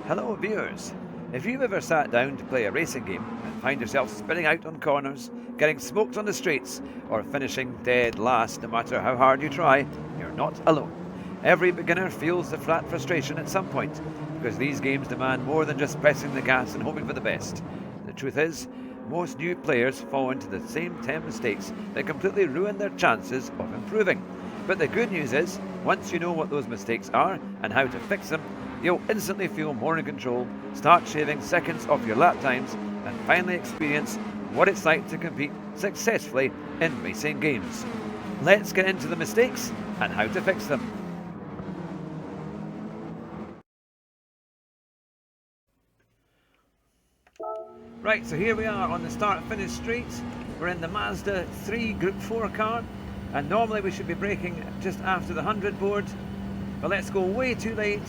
Hello viewers! If you've ever sat down to play a racing game and find yourself spinning out on corners, getting smoked on the streets, or finishing dead last no matter how hard you try, you're not alone. Every beginner feels the flat frustration at some point, because these games demand more than just pressing the gas and hoping for the best. The truth is, most new players fall into the same 10 mistakes that completely ruin their chances of improving. But the good news is, once you know what those mistakes are and how to fix them, you'll instantly feel more in control, start shaving seconds off your lap times, and finally experience what it's like to compete successfully in racing games. Let's get into the mistakes and how to fix them. Right, so here we are on the start-finish straight. We're in the Mazda 3 Group 4 car, and normally we should be braking just after the 100 board, but let's go way too late.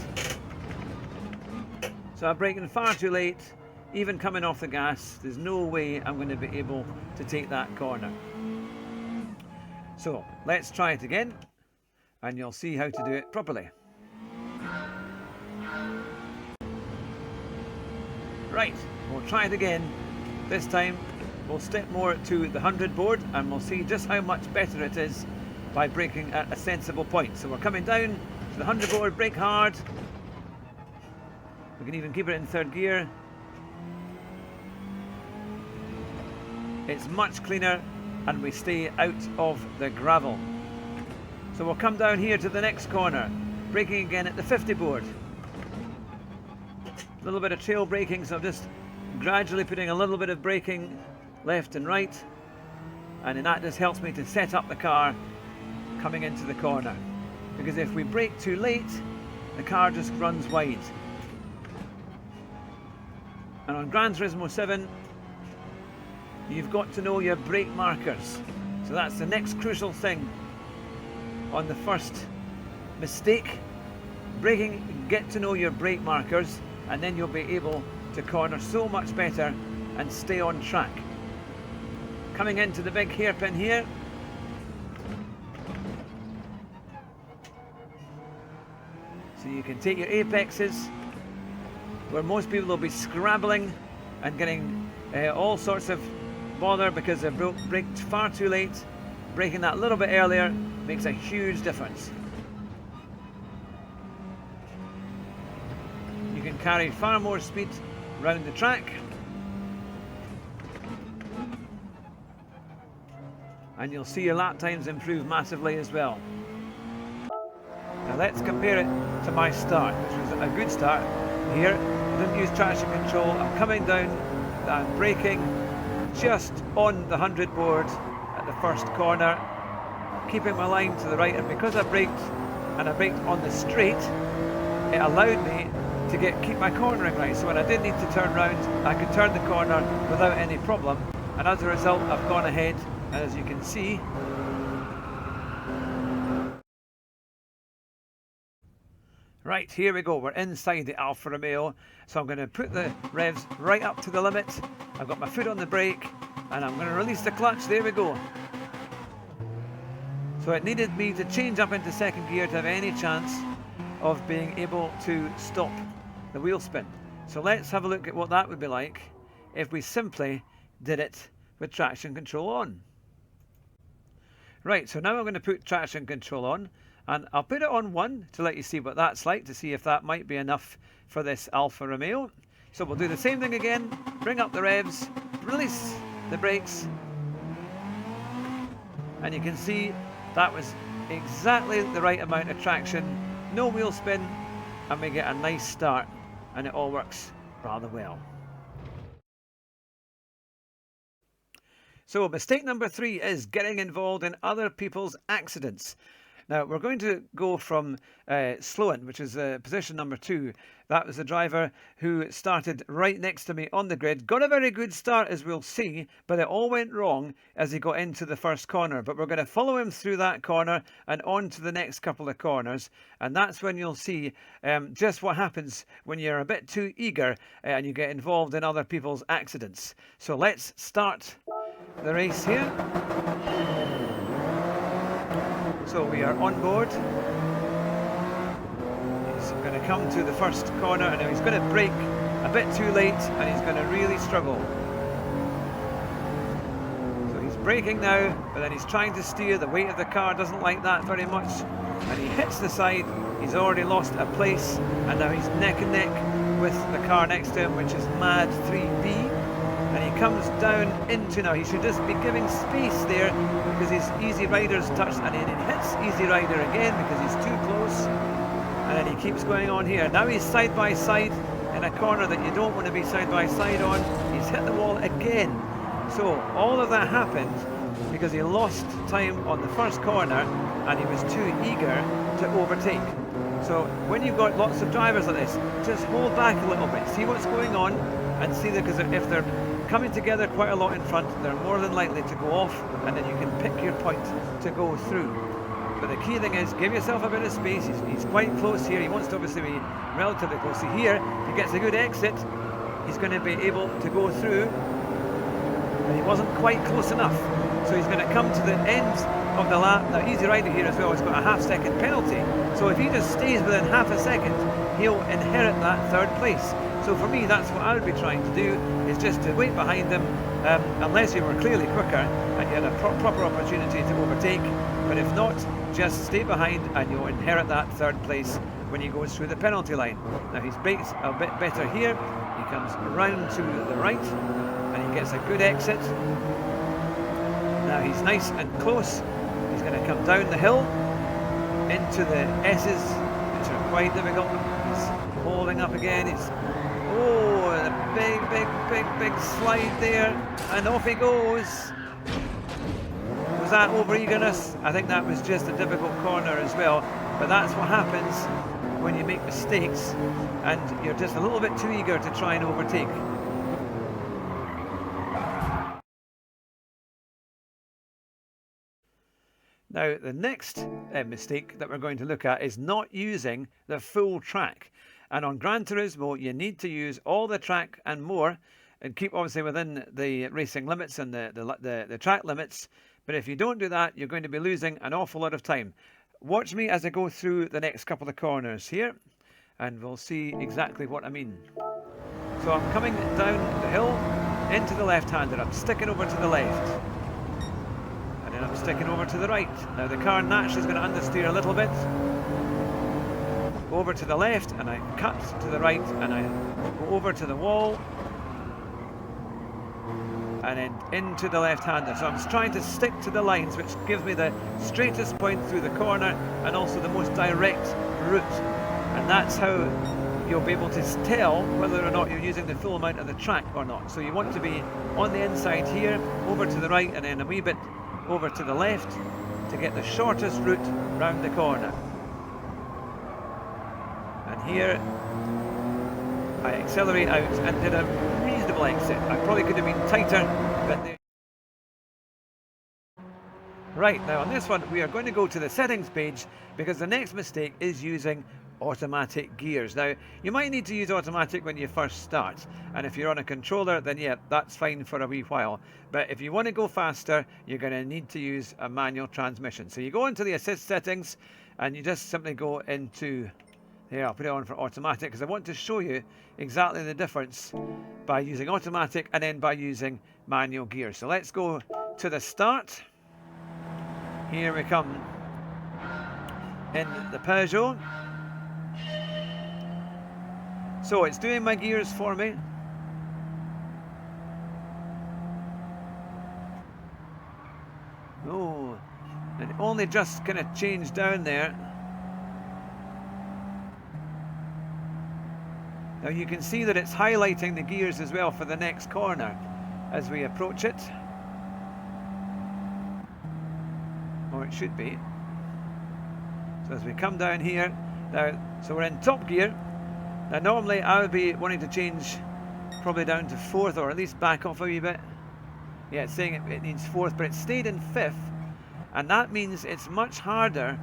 So I'm braking far too late, even coming off the gas. There's no way I'm going to be able to take that corner. So let's try it again, and you'll see how to do it properly. Right, we'll try it again. This time we'll step more to the 100 board, and we'll see just how much better it is by braking at a sensible point. So we're coming down to the 100 board, brake hard. We can even keep it in third gear. It's much cleaner, and we stay out of the gravel. So we'll come down here to the next corner, braking again at the 50 board. A little bit of trail braking, so I'm just gradually putting a little bit of braking left and right, and then that just helps me to set up the car coming into the corner, because if we brake too late, the car just runs wide. And on Gran Turismo 7, you've got to know your brake markers. So that's the next crucial thing on the first mistake. Braking, get to know your brake markers, and then you'll be able to corner so much better and stay on track. Coming into the big hairpin here. So you can take your apexes, where most people will be scrabbling and getting all sorts of bother because they've braked far too late. Braking that little bit earlier makes a huge difference. You can carry far more speed round the track, and you'll see your lap times improve massively as well. Now let's compare it to my start, which was a good start. Here, I didn't use traction control. I'm coming down, I'm braking just on the 100 board at the first corner, keeping my line to the right, and because I braked on the straight, it allowed me to keep my cornering right. So when I did need to turn round, I could turn the corner without any problem, and as a result I've gone ahead, and as you can see, right, here we go, we're inside the Alfa Romeo, so I'm going to put the revs right up to the limit. I've got my foot on the brake, and I'm going to release the clutch. There we go. So it needed me to change up into second gear to have any chance of being able to stop the wheel spin. So let's have a look at what that would be like if we simply did it with traction control on. Right, so now I'm going to put traction control on, and I'll put it on 1 to let you see what that's like, to see if that might be enough for this Alfa Romeo. So we'll do the same thing again, bring up the revs, release the brakes, and you can see that was exactly the right amount of traction, no wheel spin, and we get a nice start, and it all works rather well. So mistake number 3 is getting involved in other people's accidents. Now we're going to go from Sloan, which is position number 2. That was the driver who started right next to me on the grid. Got a very good start, as we'll see, but it all went wrong as he got into the first corner. But we're going to follow him through that corner and on to the next couple of corners. And that's when you'll see just what happens when you're a bit too eager and you get involved in other people's accidents. So let's start the race here. So we are on board. He's Going to come to the first corner, and now he's going to brake a bit too late, and he's going to really struggle. So he's braking now, but then he's trying to steer. The weight of the car doesn't like that very much, and he hits the side. He's already lost a place, and now he's neck and neck with the car next to him, which is Mad 3B. And he comes down into, now he should just be giving space there because his Easy Rider's touched, and then he hits Easy Rider again because he's too close. And then he keeps going on here. Now he's side by side in a corner that you don't want to be side by side on. He's hit the wall again. So all of that happened because he lost time on the first corner and he was too eager to overtake. So when you've got lots of drivers like this, just hold back a little bit, see what's going on, and see that, because if they're coming together quite a lot in front, they're more than likely to go off, and then you can pick your point to go through. But the key thing is, give yourself a bit of space. He's quite close here. He wants to obviously be relatively close. So here, if he gets a good exit, he's going to be able to go through. And he wasn't quite close enough. So he's going to come to the end of the lap. Now, Easy Rider here as well has got a half-second penalty. So if he just stays within half a second, he'll inherit that third place. So for me, that's what I would be trying to do, is just to wait behind them, unless you were clearly quicker and you had a proper opportunity to overtake. But if not, just stay behind and you'll inherit that third place when he goes through the penalty line. Now he's braked a bit better here. He comes round to the right and he gets a good exit. Now he's nice and close. He's going to come down the hill into the S's, which are quite difficult. He's holding up again. He's, oh, a big slide there, and off he goes. Was that over eagerness? I think that was just a difficult corner as well, but that's what happens when you make mistakes and you're just a little bit too eager to try and overtake. Now, the next mistake that we're going to look at is not using the full track. And on Gran Turismo, you need to use all the track and more, and keep obviously within the racing limits and the track limits. But if you don't do that, you're going to be losing an awful lot of time. Watch me as I go through the next couple of corners here, and we'll see exactly what I mean. So I'm coming down the hill into the left-hander. I'm sticking over to the left. And then I'm sticking over to the right. Now the car naturally is going to understeer a little bit. Over to the left, and I cut to the right, and I go over to the wall. And then into the left-hander. So I'm trying to stick to the lines, which gives me the straightest point through the corner and also the most direct route. And that's how you'll be able to tell whether or not you're using the full amount of the track or not. So you want to be on the inside here, over to the right, and then a wee bit over to the left to get the shortest route round the corner. And here I accelerate out and did a reasonable exit. I probably could have been tighter, but right, now on this one we are going to go to the settings page because the next mistake is using automatic gears. Now you might need to use automatic when you first start, and if you're on a controller then yeah, that's fine for a wee while, but if you want to go faster you're going to need to use a manual transmission. So you go into the assist settings and you just simply go into here. I'll put it on for automatic because I want to show you exactly the difference by using automatic and then by using manual gear. So let's go to the start. Here we come in the Peugeot. So it's doing my gears for me. Oh, and it only just kind of changed down there. Now you can see that it's highlighting the gears as well for the next corner as we approach it. Or it should be. So as we come down here, now, so we're in top gear. Now normally I would be wanting to change probably down to fourth, or at least back off a wee bit. Yeah, it's saying it needs fourth, but it stayed in fifth. And that means it's much harder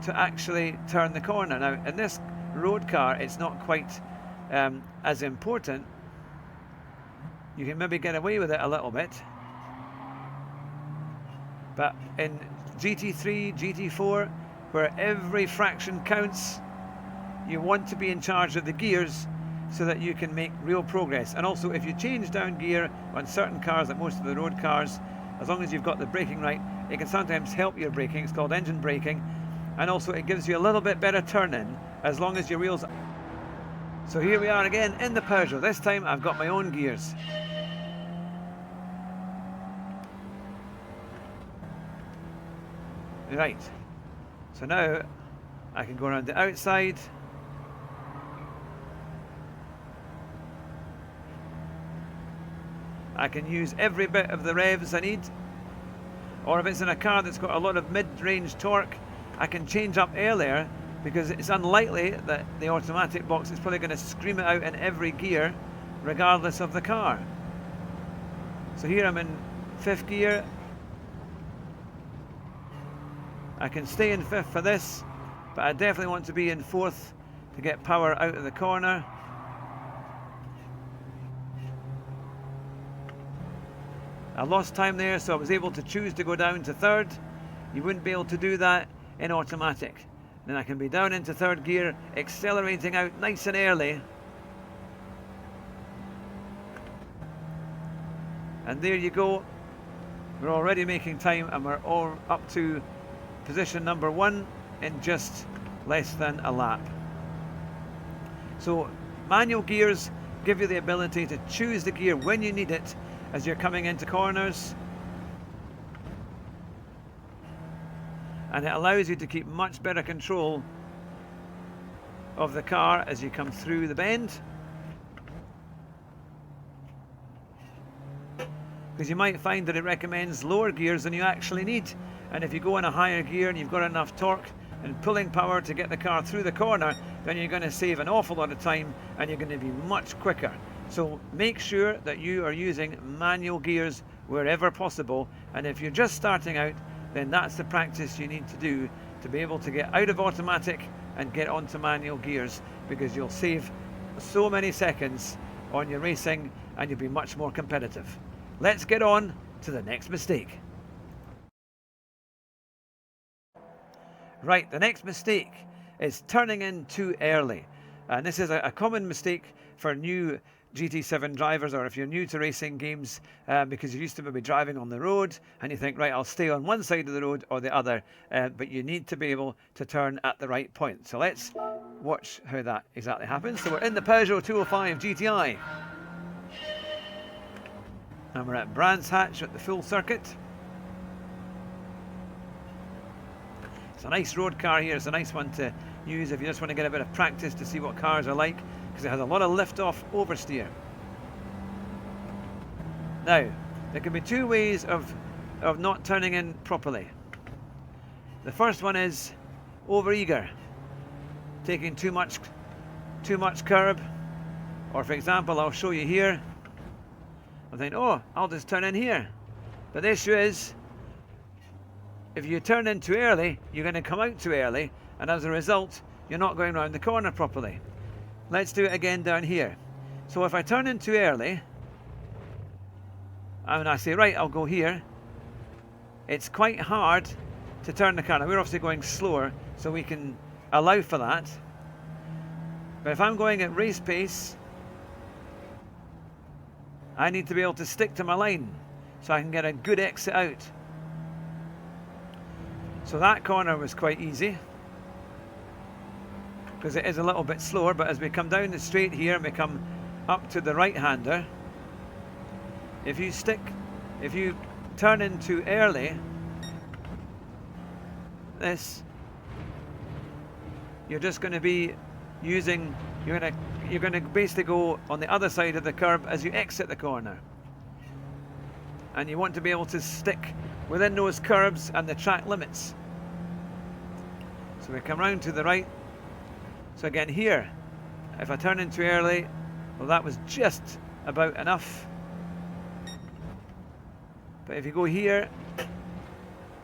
to actually turn the corner. Now in this road car, it's not quite as important. You can maybe get away with it a little bit, but in GT3, GT4, where every fraction counts, you want to be in charge of the gears so that you can make real progress. And also, if you change down gear on certain cars, like most of the road cars, as long as you've got the braking right, it can sometimes help your braking. It's called engine braking. And also it gives you a little bit better turn-in as long as your wheels... So here we are again in the Peugeot. This time I've got my own gears. Right, so now I can go around the outside. I can use every bit of the revs I need. Or if it's in a car that's got a lot of mid-range torque, I can change up earlier, because it's unlikely that the automatic box is probably going to scream it out in every gear regardless of the car. So here I'm in 5th gear. I can stay in 5th for this, but I definitely want to be in 4th to get power out of the corner. I lost time there, so I was able to choose to go down to 3rd. You wouldn't be able to do that in automatic. Then I can be down into 3rd gear, accelerating out nice and early. And there you go. We're already making time, and we're all up to position number 1 in just less than a lap. So manual gears give you the ability to choose the gear when you need it as you're coming into corners, and it allows you to keep much better control of the car as you come through the bend, because you might find that it recommends lower gears than you actually need, and if you go in a higher gear and you've got enough torque and pulling power to get the car through the corner, then you're going to save an awful lot of time and you're going to be much quicker. So make sure that you are using manual gears wherever possible, and if you're just starting out, then that's the practice you need to do to be able to get out of automatic and get onto manual gears, because you'll save so many seconds on your racing and you'll be much more competitive. Let's get on to the next mistake. Right, the next mistake is turning in too early. And this is a common mistake for new GT7 drivers, or if you're new to racing games, because you used to maybe driving on the road and you think, right, I'll stay on one side of the road or the other, but you need to be able to turn at the right point. So let's watch how that exactly happens. So we're in the Peugeot 205 GTI. And we're at Brands Hatch at the full circuit. It's a nice road car here. It's a nice one to use if you just want to get a bit of practice to see what cars are like, because it has a lot of lift-off oversteer. Now, there can be two ways of not turning in properly. The first one is over-eager, taking too much curb, or for example, I'll show you here. I'm thinking, oh, I'll just turn in here. But the issue is, if you turn in too early, you're going to come out too early, and as a result, you're not going around the corner properly. Let's do it again down here. So if I turn in too early, and I say, right, I'll go here, it's quite hard to turn the car. Now, we're obviously going slower, so we can allow for that. But if I'm going at race pace, I need to be able to stick to my line so I can get a good exit out. So that corner was quite easy, because it is a little bit slower, but as we come down the straight here and we come up to the right-hander, if you turn in too early, you're just going to be using, you're going to basically go on the other side of the curb as you exit the corner. And you want to be able to stick within those curbs and the track limits. So we come round to the right. So again here, if I turn in too early, well, that was just about enough. But if you go here,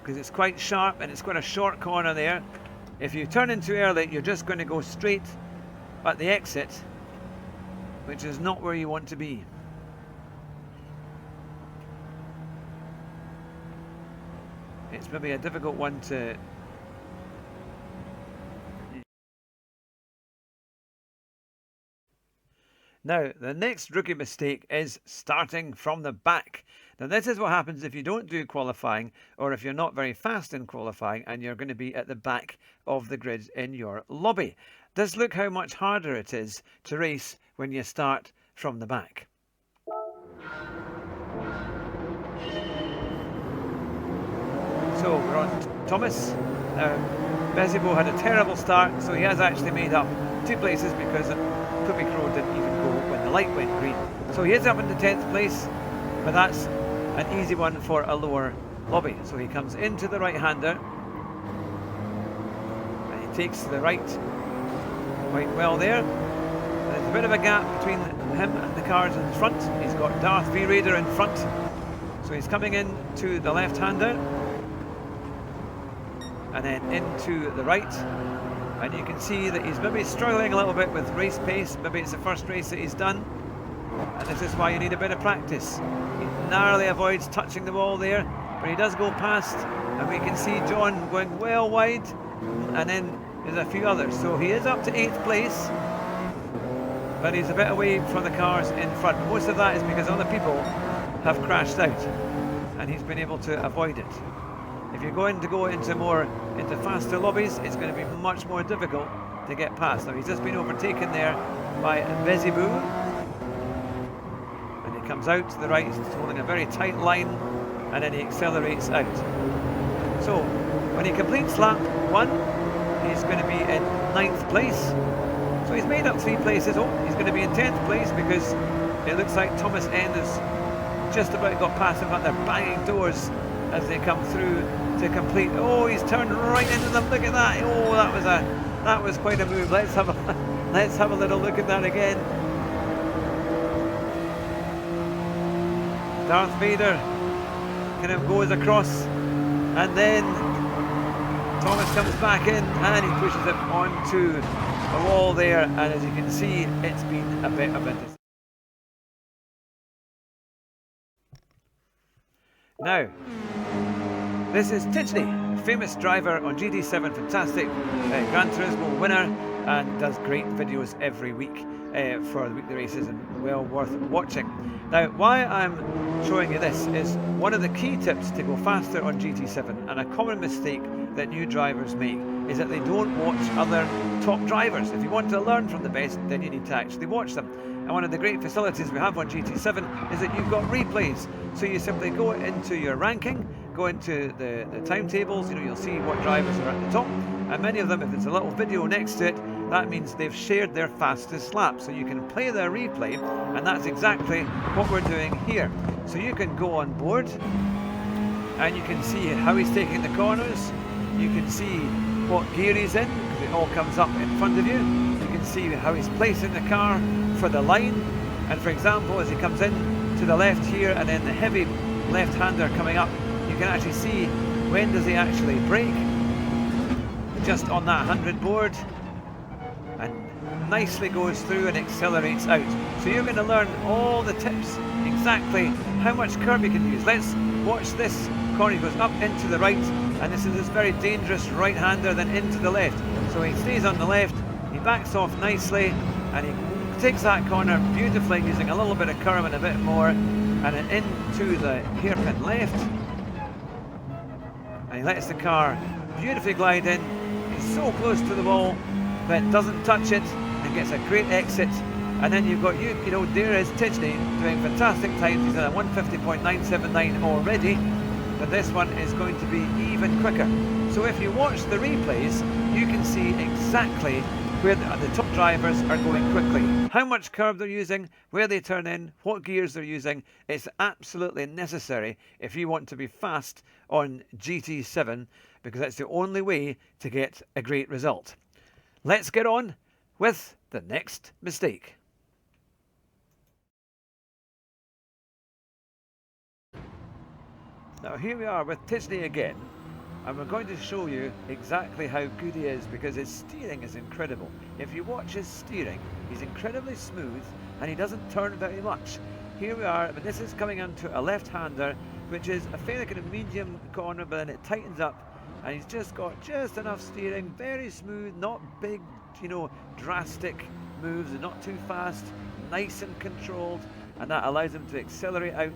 because it's quite sharp and it's got a short corner there, if you turn in too early, you're just going to go straight at the exit, which is not where you want to be. It's maybe a difficult one to Now, the next rookie mistake is starting from the back. Now, this is what happens if you don't do qualifying or if you're not very fast in qualifying and you're going to be at the back of the grid in your lobby. Just look how much harder it is to race when you start from the back. So we're on Thomas. Bezibo had a terrible start, so he has actually made up 2 places because Poopy Crow didn't even go when the light went green. So he is up into 10th place, but that's an easy one for a lower lobby. So he comes into the right-hander, and he takes the right quite well there. There's a bit of a gap between him and the cars in front. He's got Darth V Raider in front, so he's coming in to the left-hander, and then into the right. And you can see that he's maybe struggling a little bit with race pace. Maybe it's the first race that he's done. And this is why you need a bit of practice. He narrowly avoids touching the wall there, but he does go past. And we can see John going well wide. And then there's a few others. So he is up to 8th place, but he's a bit away from the cars in front. Most of that is because other people have crashed out, and he's been able to avoid it. If you're going to go into faster lobbies, it's going to be much more difficult to get past. Now he's just been overtaken there by Bezibu, and he comes out to the right, he's holding a very tight line, and then he accelerates out. So when he completes lap 1, he's going to be in 9th place. So he's made up 3 places. Oh, he's going to be in 10th place because it looks like Thomas N has just about got past him, but they're banging doors as they come through to complete. Oh, he's turned right into them. Look at that. Oh, that was quite a move. Let's have a little look at that again. Darth Vader kind of goes across, and then Thomas comes back in and he pushes it onto the wall there, and as you can see, it's been a bit of a distance. Now, this is Tijni, famous driver on GT7, fantastic Gran Turismo winner, and does great videos every week for the weekly races, and well worth watching. Now, why I'm showing you this is one of the key tips to go faster on GT7, and a common mistake that new drivers make is that they don't watch other top drivers. If you want to learn from the best, then you need to actually watch them. And one of the great facilities we have on GT7 is that you've got replays. So you simply go into your ranking, go into the timetables, you'll see what drivers are at the top, and many of them, if there's a little video next to it, that means they've shared their fastest lap. So you can play their replay, and that's exactly what we're doing here. So you can go on board, and you can see how he's taking the corners. You can see what gear he's in, because it all comes up in front of you. You can see how he's placing the car for the line. And for example, as he comes in to the left here, and then the heavy left-hander coming up, you can actually see when does he actually brake, just on that 100 board, and nicely goes through and accelerates out. So you're going to learn all the tips, exactly how much curb you can use. Let's watch this corner. He goes up into the right, and this is this very dangerous right-hander, then into the left. So he stays on the left, he backs off nicely, and he takes that corner beautifully, using a little bit of curb and a bit more, and then into the hairpin left, and he lets the car beautifully glide in. He's so close to the wall, but doesn't touch it, and gets a great exit. And then you've got there is Tijni doing fantastic times. He's at a 150.979 already, but this one is going to be even quicker. So if you watch the replays, you can see exactly where the top drivers are going quickly, how much curb they're using, where they turn in, what gears they're using. It's absolutely necessary if you want to be fast on GT7, because that's the only way to get a great result. Let's get on with the next mistake. Now here we are with Tijni again, and we're going to show you exactly how good he is, because his steering is incredible. If you watch his steering, he's incredibly smooth and he doesn't turn very much. Here we are, but this is coming onto a left-hander, which is a fairly kind of medium corner, but then it tightens up, and he's just got just enough steering, very smooth, not big, drastic moves, and not too fast, nice and controlled, and that allows him to accelerate out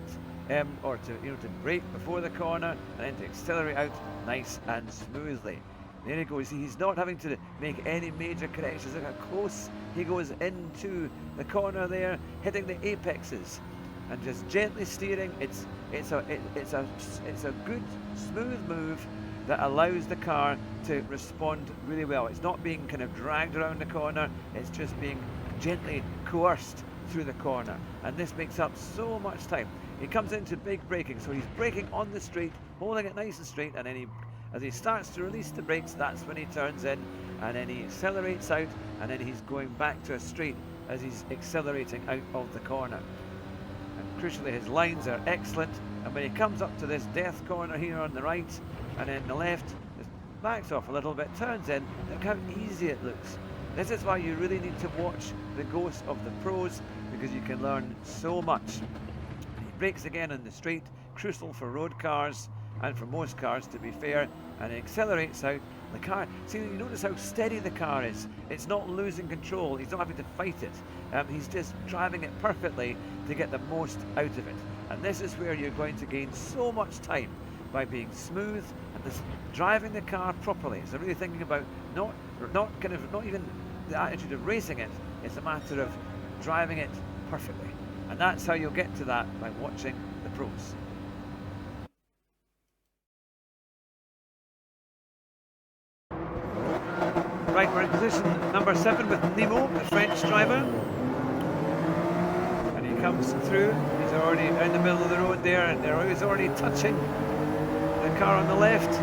or to brake before the corner and then to accelerate out nice and smoothly. There he goes. He's not having to make any major corrections. Look how close he goes into the corner there, hitting the apexes, and just gently steering. It's a good smooth move that allows the car to respond really well. It's not being kind of dragged around the corner. It's just being gently coerced through the corner, and this makes up so much time. He comes into big braking, so he's braking on the straight, holding it nice and straight, and then as he starts to release the brakes, that's when he turns in, and then he accelerates out, and then he's going back to a straight as he's accelerating out of the corner. And crucially, his lines are excellent, and when he comes up to this death corner here on the right, and then the left, just backs off a little bit, turns in. Look how easy it looks. This is why you really need to watch the Ghost of the Pros, because you can learn so much. He brakes again in the straight, crucial for road cars, and for most cars, to be fair, and it accelerates out. The car, see, you notice how steady the car is. It's not losing control. He's not having to fight it. He's just driving it perfectly to get the most out of it. And this is where you're going to gain so much time, by being smooth and just driving the car properly. So really thinking about not even the attitude of racing it. It's a matter of driving it perfectly. And that's how you'll get to that, by watching the pros. Right, we're in position number 7 with Nemo, the French driver. And he comes through. He's already in the middle of the road there, and he's already touching the car on the left.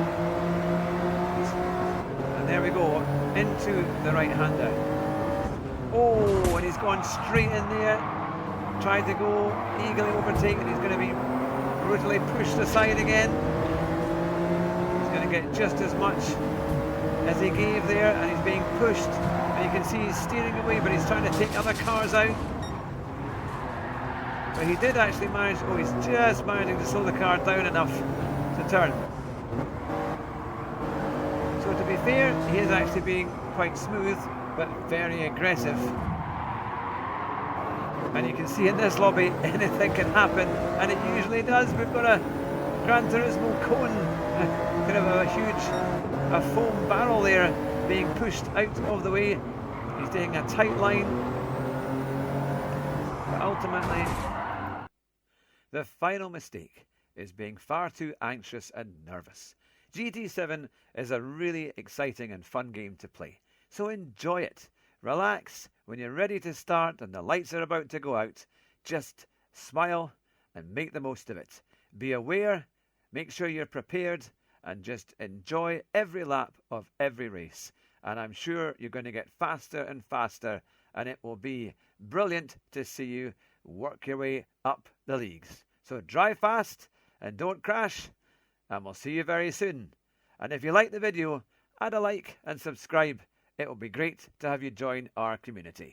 And there we go, into the right-hander. Oh, and he's gone straight in there. Tried to go eagerly overtake, and he's going to be brutally pushed aside again. He's going to get just as much as he gave there, and he's being pushed, and you can see he's steering away, but he's trying to take other cars out. But he did actually manage, he's just managing to slow the car down enough to turn. So to be fair, he is actually being quite smooth, but very aggressive. And you can see in this lobby, anything can happen, and it usually does. We've got a Gran Turismo cone, kind of a foam barrel there, being pushed out of the way. He's taking a tight line, but ultimately the final mistake is being far too anxious and nervous. GT7 is a really exciting and fun game to play, so enjoy it. Relax when you're ready to start and the lights are about to go out. Just smile and make the most of it. Be aware, make sure you're prepared, and just enjoy every lap of every race. And I'm sure you're going to get faster and faster, and it will be brilliant to see you work your way up the leagues. So drive fast and don't crash, and we'll see you very soon. And if you like the video, add a like and subscribe. It will be great to have you join our community.